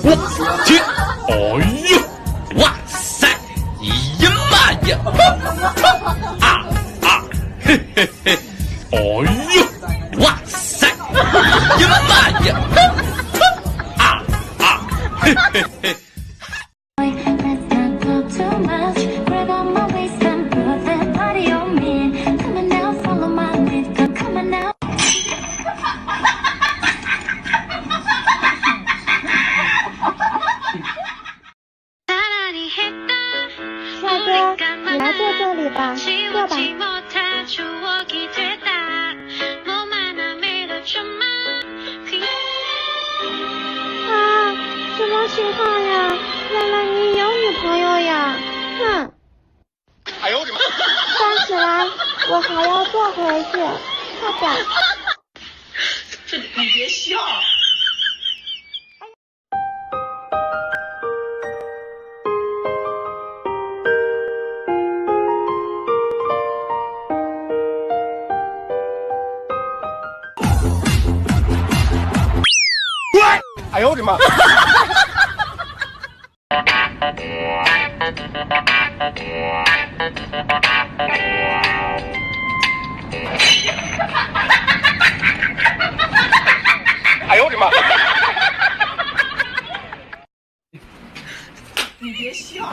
我去，哎呦，哇塞，哎呀妈呀，嘿嘿嘿，哎呦，哇塞，哎呀妈呀，嘿嘿嘿。帅哥，你来坐这里吧，坐吧。啊，什么情况呀？原来你有女朋友呀？哼！哎呦我的妈！站起来，我还要坐回去，快点！你别笑。哎呦我的妈！哎呦我的妈！你别笑。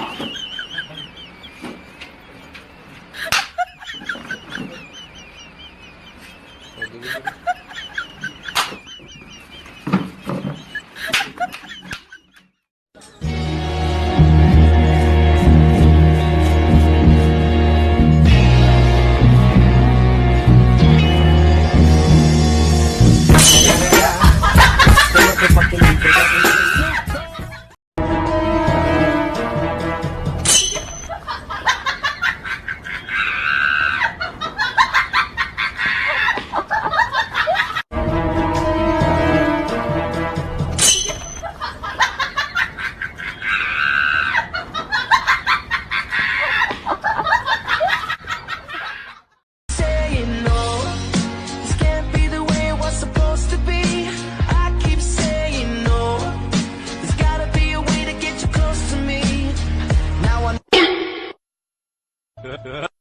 呵呵。